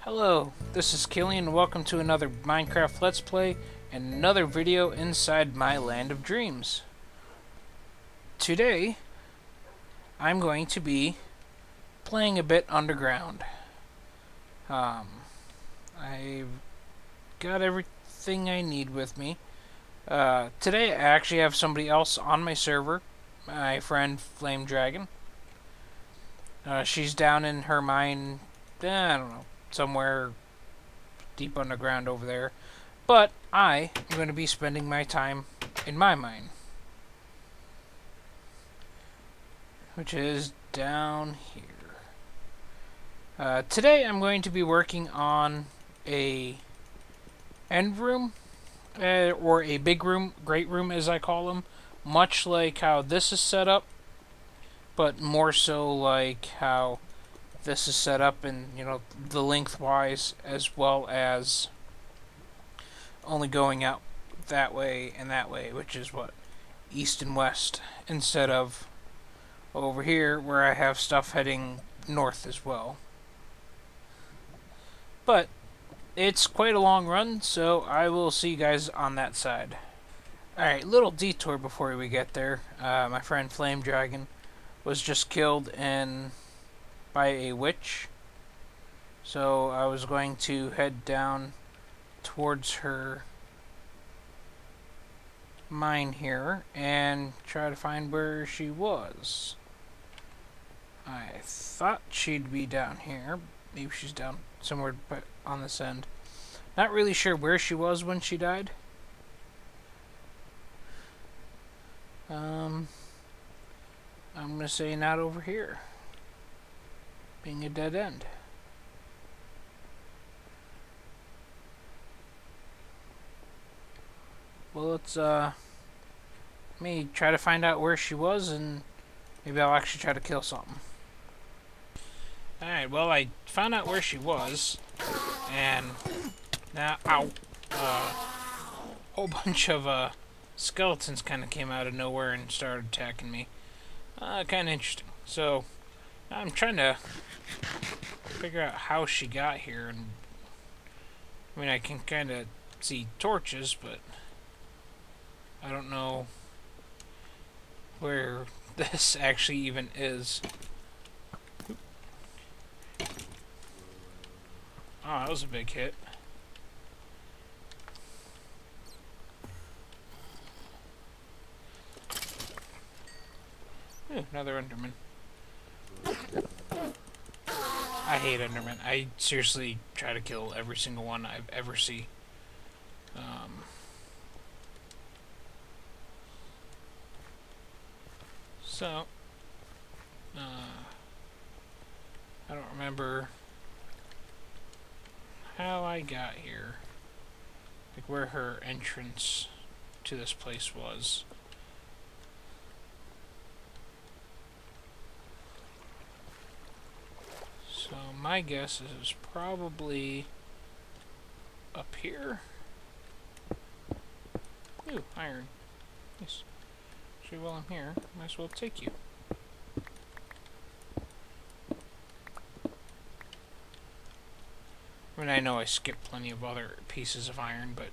Hello, this is Killian and welcome to another Minecraft Let's Play and another video inside my land of dreams. Today, I'm going to be playing a bit underground. I've got everything I need with me. Today I actually have somebody else on my server, my friend Flame Dragon. She's down in her mine, I don't know, somewhere deep underground over there. But I am going to be spending my time in my mine, which is down here. Today I'm going to be working on a end room, or a big room, great room as I call them, much like how this is set up, but more so like how this is set up, and the lengthwise, as well as only going out that way and that way, which is what, east and west, instead of over here where I have stuff heading north as well. But it's quite a long run, so I will see you guys on that side. Alright, little detour before we get there. My friend Flame Dragon was just killed by a witch, so I was going to head down towards her mine here and try to find where she was. I thought she'd be down here. Maybe she's down somewhere on this end. Not really sure where she was when she died. I'm gonna say not over here, being a dead end. Well, let's let me try to find out where she was, and maybe I'll actually try to kill something. Alright, well, I found out where she was, and now, ow, whole bunch of skeletons kind of came out of nowhere and started attacking me. Kind of interesting. So, I'm trying to figure out how she got here, and I mean, I can kind of see torches, but I don't know where this actually even is. Oh, that was a big hit. Ooh, another Enderman. I hate Enderman. I seriously try to kill every single one I've ever seen. So, I don't remember how I got here, like where her entrance to this place was. So my guess is it's probably up here. Ooh, iron. Nice. Actually, while I'm here, might as well take you. I mean, I know I skipped plenty of other pieces of iron, but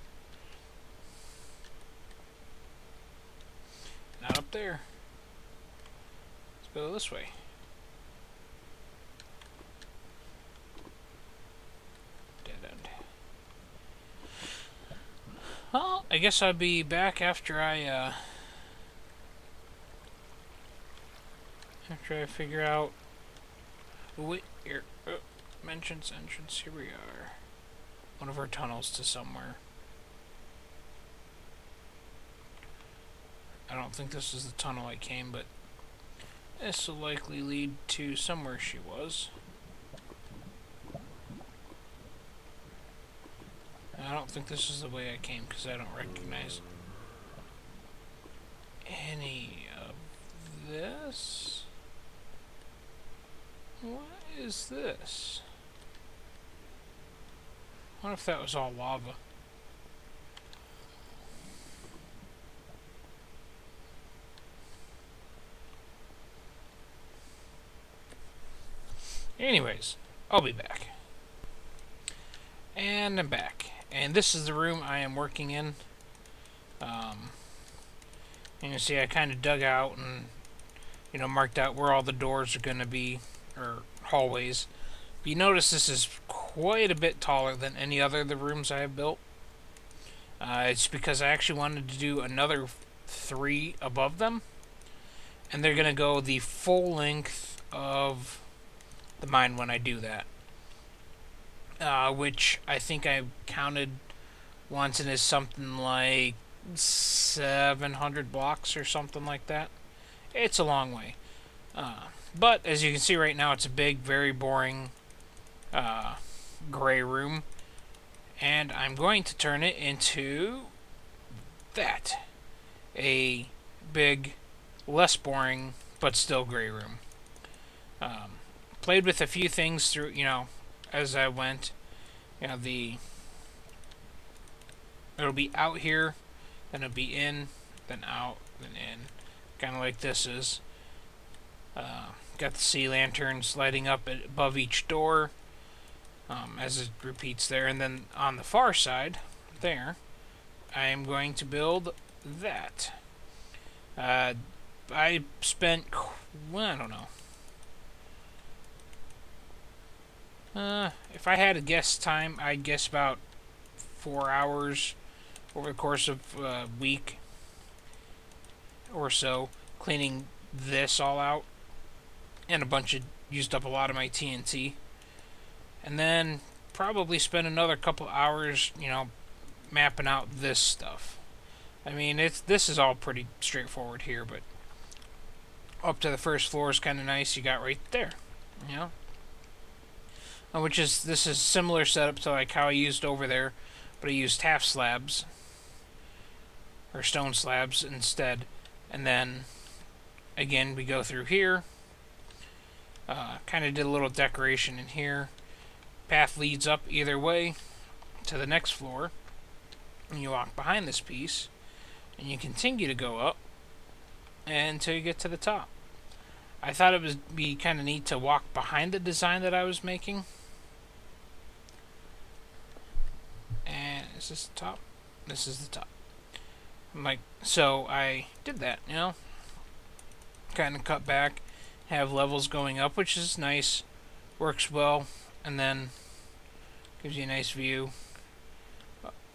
not up there. Let's go this way. Dead end. Well, I guess I'll be back after I figure out. Wait, here. Entrance. Here we are. One of our tunnels to somewhere. I don't think this is the tunnel I came, but this will likely lead to somewhere she was. I don't think this is the way I came, because I don't recognize any of this. What is this? I wonder if that was all lava. Anyways, I'll be back. And I'm back. And this is the room I am working in. And you see I kind of dug out and, you know, marked out where all the doors are going to be, or hallways. But you notice this is quite a bit taller than any other of the rooms I have built. It's because I actually wanted to do another 3 above them. And they're going to go the full length of the mine when I do that. Which I think I counted once and is something like 700 blocks or something like that. It's a long way. But as you can see right now, it's a big, very boring gray room. And I'm going to turn it into that. A big, less boring, but still gray room. Played with a few things through, you know, as I went. You know, it'll be out here, then it'll be in, then out, then in. Kind of like this is. Got the sea lanterns lighting up above each door as it repeats there. And then on the far side, there, I am going to build that. I spent, well, I don't know. If I had a guess time, I'd guess about 4 hours over the course of a week or so, cleaning this all out, and used up a lot of my TNT, and then probably spend another couple hours, you know, mapping out this stuff. I mean, this is all pretty straightforward here, but up to the first floor is kind of nice. You got right there, you know. This is similar setup to like how I used over there, but I used half slabs or stone slabs instead. And then again we go through here. Kind of did a little decoration in here. Path leads up either way to the next floor, and you walk behind this piece, and you continue to go up until you get to the top. I thought it would be kind of neat to walk behind the design that I was making. And is this the top? This is the top. I'm like, so I did that, you know. Kind of cut back, have levels going up, which is nice, works well, and then gives you a nice view.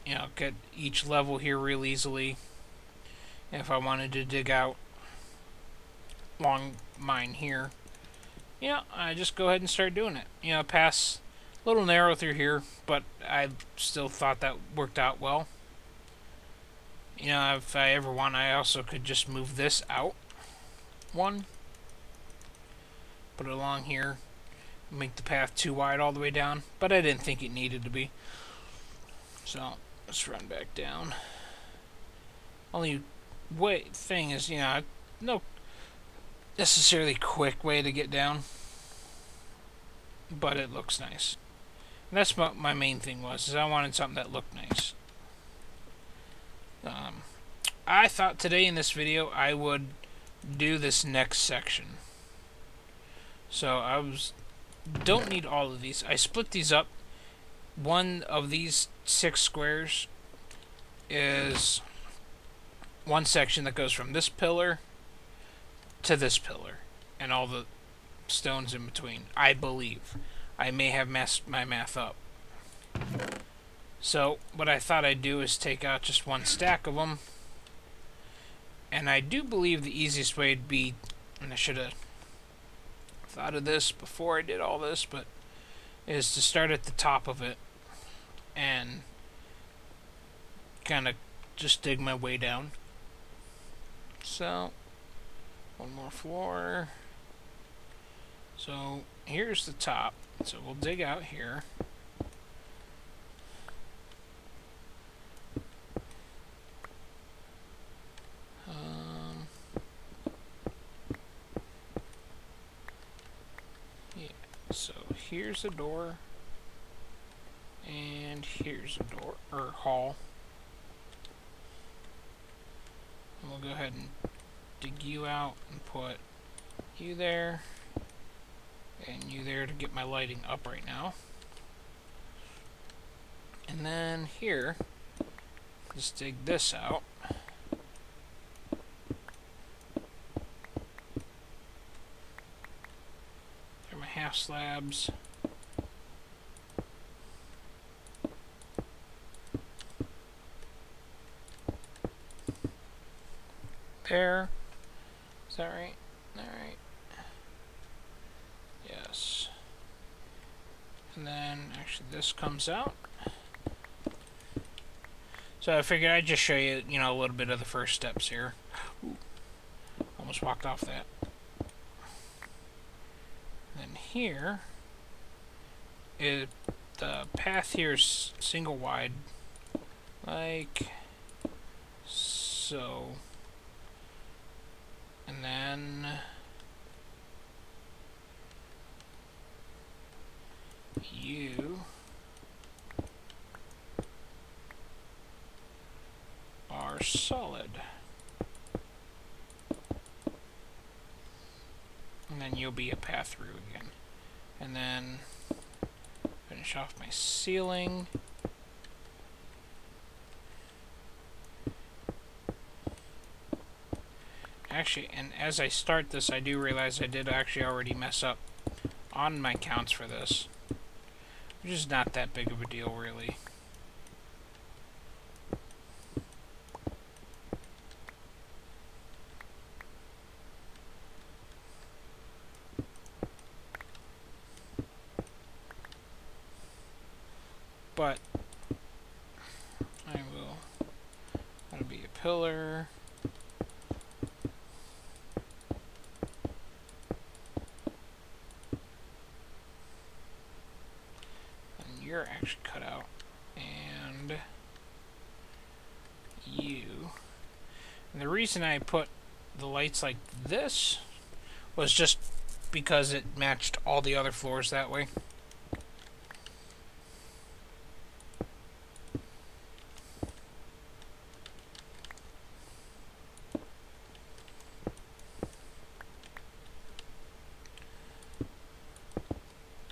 You know, get each level here real easily. If I wanted to dig out long mine here, you know, I just go ahead and start doing it. You know, pass a little narrow through here, but I still thought that worked out well. You know, if I ever want, I also could just move this out one, put it along here, make the path too wide all the way down, but I didn't think it needed to be. So let's run back down. Only thing is, you know, no necessarily quick way to get down, but it looks nice. And that's what my main thing was, is I wanted something that looked nice. I thought today in this video I would do this next section. So don't need all of these. I split these up. One of these 6 squares is one section that goes from this pillar to this pillar, and all the stones in between, I believe. I may have messed my math up. So what I thought I'd do is take out just one stack of them, and I do believe the easiest way would be, and I should have thought of this before I did all this, but is to start at the top of it and kind of just dig my way down. So one more floor. So here's the top. So we'll dig out here. Yeah. So here's a door, and here's a door or hall. And we'll go ahead and dig you out and put you there and you there to get my lighting up right now. And then here, just dig this out. There are my half slabs. There. Is that right? Alright. Yes. And then, actually, this comes out. So I figured I'd just show you, a little bit of the first steps here. Ooh, almost walked off that. Then here, the path here is single wide, like so. And then you are solid. And then you'll be a path through again. And then finish off my ceiling. Actually, and as I start this, I do realize I did actually already mess up on my counts for this, which is not that big of a deal, really. But I will. That'll be a pillar. You're actually cut out, and you. And the reason I put the lights like this was just because it matched all the other floors that way.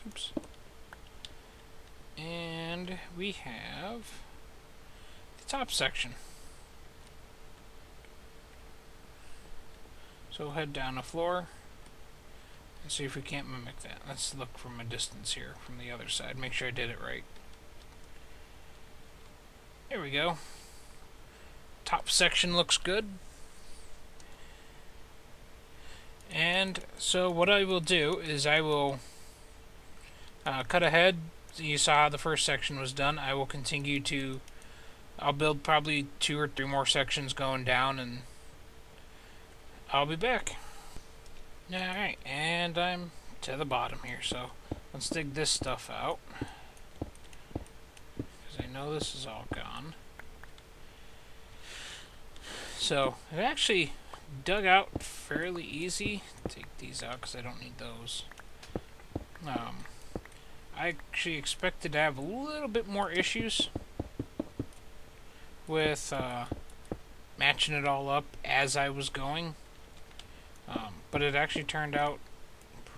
Oops. And we have the top section. So we'll head down the floor and see if we can't mimic that. Let's look from a distance here, from the other side. Make sure I did it right. There we go. Top section looks good. And so what I will do is I will cut ahead. You saw how the first section was done. I will continue to... I'll build probably 2 or 3 more sections going down, and I'll be back. Alright, and I'm to the bottom here, so let's dig this stuff out, because I know this is all gone. So, it actually dug out fairly easy. Take these out because I don't need those. I actually expected to have a little bit more issues with matching it all up as I was going, but it actually turned out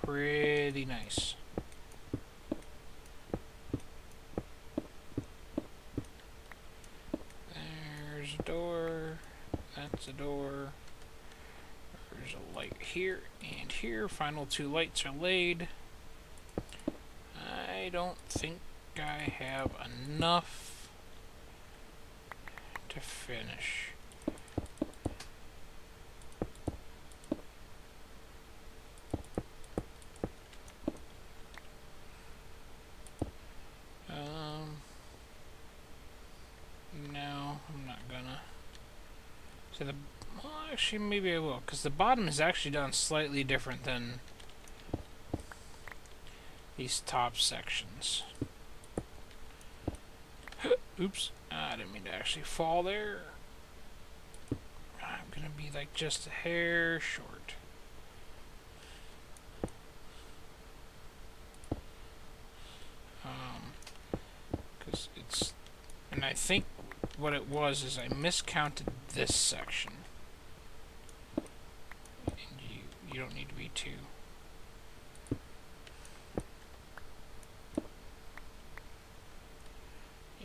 pretty nice. There's a door, that's a door, there's a light here and here. Final 2 lights are laid. I don't think I have enough to finish. No, I'm not gonna. So well, actually, maybe I will, because the bottom is actually done slightly different than these top sections. Oops, I didn't mean to actually fall there. I'm gonna be like just a hair short. Because it's, and I think what it was is I miscounted this section. And you don't need to be too.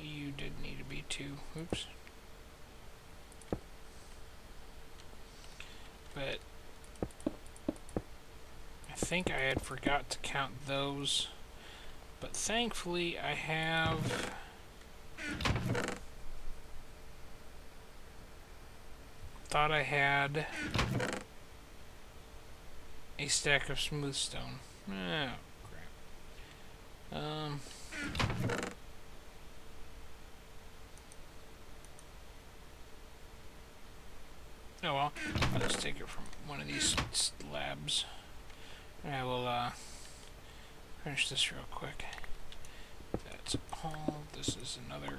You 2. Oops. But I think I had forgot to count those. But thankfully I have thought I had a stack of smooth stone. Oh, crap. Oh well, I'll just take it from one of these slabs. I will finish this real quick. That's all. This is another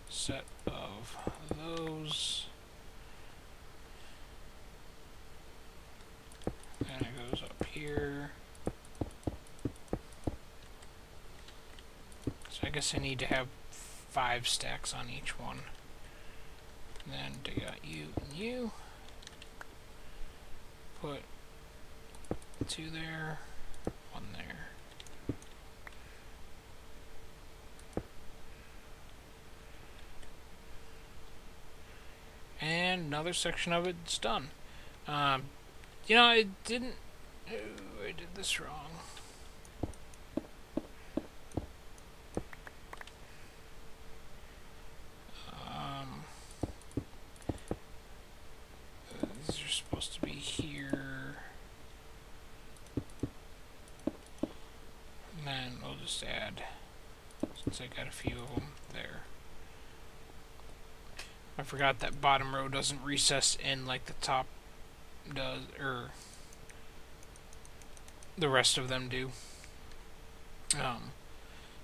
set of those. And it goes up here. So I guess I need to have 5 stacks on each one. And then dig out you and you. Put 2 there, 1 there. And another section of it's done. You know, I didn't... Oh, I did this wrong. These are supposed to be here. And then we'll just add, since I got a few of them there. I forgot that bottom row doesn't recess in like the top does, or the rest of them do.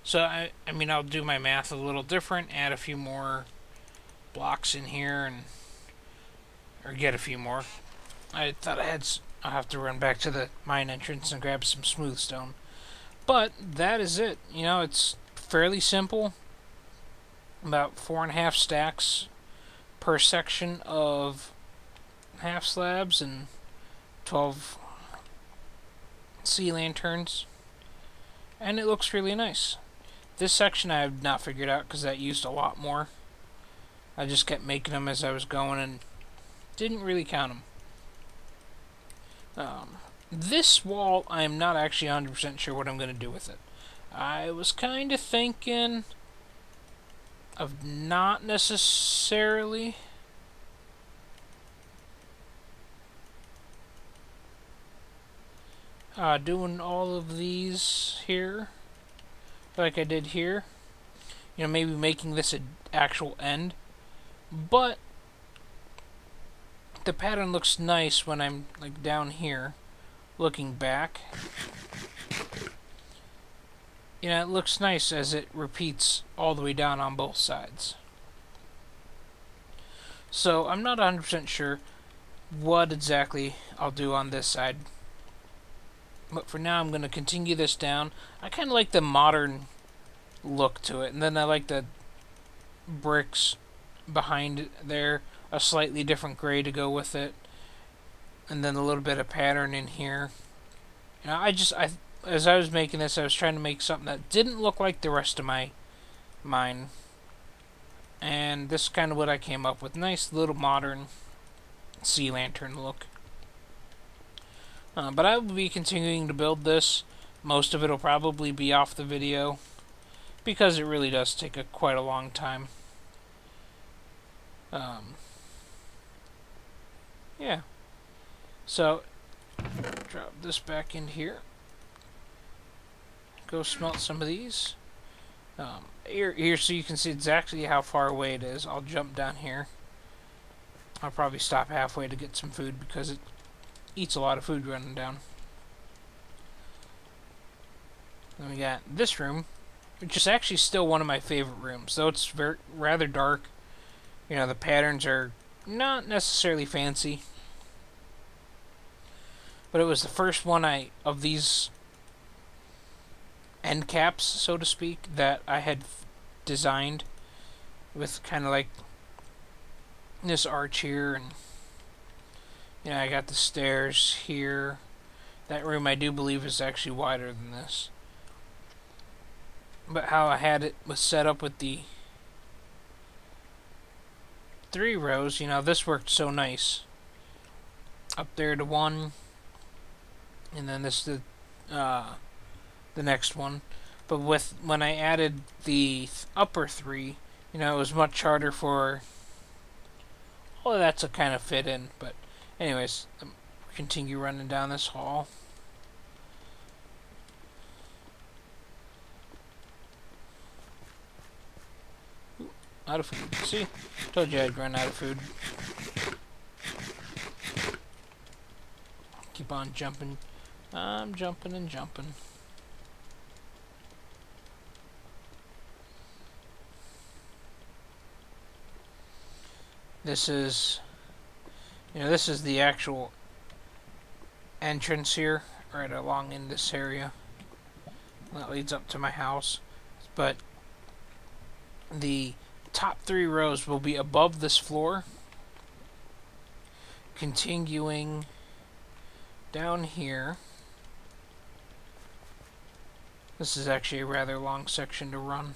So I mean, I'll do my math a little different, add a few more blocks in here, and or get a few more. I thought I'll have to run back to the mine entrance and grab some smooth stone. But that is it. You know, it's fairly simple. About 4.5 stacks per section of half slabs and 12 sea lanterns, and it looks really nice. This section I have not figured out because that used a lot more. I just kept making them as I was going and didn't really count them. This wall, I am not actually 100% sure what I'm going to do with it. I was kind of thinking of not necessarily doing all of these here like I did here. You know, maybe making this an actual end. But the pattern looks nice when I'm like down here looking back. You know, it looks nice as it repeats all the way down on both sides. So I'm not 100% sure what exactly I'll do on this side. But for now I'm going to continue this down. I kind of like the modern look to it. And then I like the bricks behind there. A slightly different gray to go with it. And then a little bit of pattern in here. You know, as I was making this, I was trying to make something that didn't look like the rest of my mine. And this is kind of what I came up with. Nice little modern sea lantern look. But I will be continuing to build this. Most of it will probably be off the video, because it really does take quite a long time. Yeah. So, drop this back in here. Go smelt some of these. Here so you can see exactly how far away it is. I'll jump down here. I'll probably stop halfway to get some food because it eats a lot of food running down. Then we got this room, which is actually still one of my favorite rooms, though it's rather dark. You know, the patterns are not necessarily fancy, but it was the first one of these end caps, so to speak, that I had designed with kind of like this arch here, and you know, I got the stairs here. That room I do believe is actually wider than this. But how I had it was set up with the 3 rows, you know, this worked so nice. Up there to 1, and then this the next one. But when I added the upper 3, you know, it was much harder for all of that to kind of fit in. But anyways, continue running down this hall. Ooh, out of food. See? Told you I'd run out of food. Keep on jumping. I'm jumping and jumping. This is, you know, this is the actual entrance here, right along in this area. That leads up to my house. But the top 3 rows will be above this floor, continuing down here. This is actually a rather long section to run.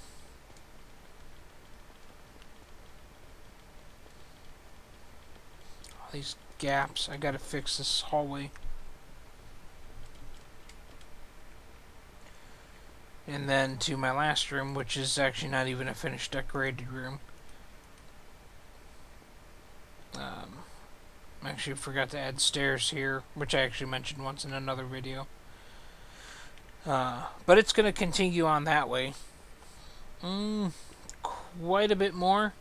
All these gaps. I gotta fix this hallway. And then to my last room, which is actually not even a finished decorated room. Actually forgot to add stairs here, which I actually mentioned once in another video. But it's going to continue on that way. Quite a bit more.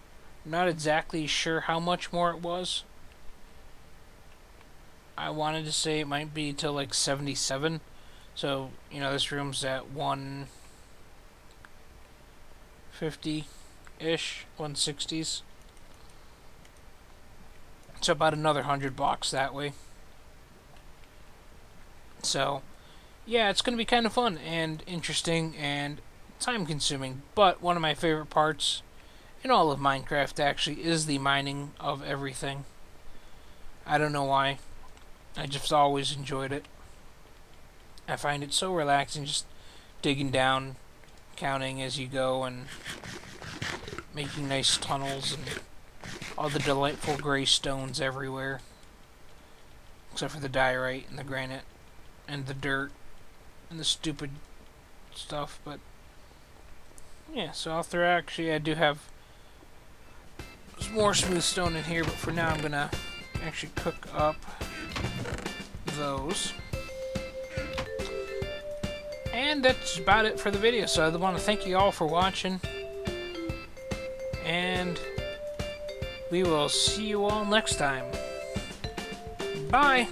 Not exactly sure how much more it was. I wanted to say it might be till like 77. So, you know, this room's at 150-ish, 160s. So about another 100 blocks that way. So, yeah, it's going to be kind of fun and interesting and time-consuming. But one of my favorite parts in all of Minecraft, actually, is the mining of everything. I don't know why. I just always enjoyed it. I find it so relaxing, just digging down, counting as you go, and making nice tunnels, and all the delightful gray stones everywhere. Except for the diorite and the granite and the dirt and the stupid stuff, but yeah, so I'll throw, actually I do have more smooth stone in here, but for now I'm gonna actually cook up those. And that's about it for the video, so I want to thank you all for watching, and we will see you all next time. Bye!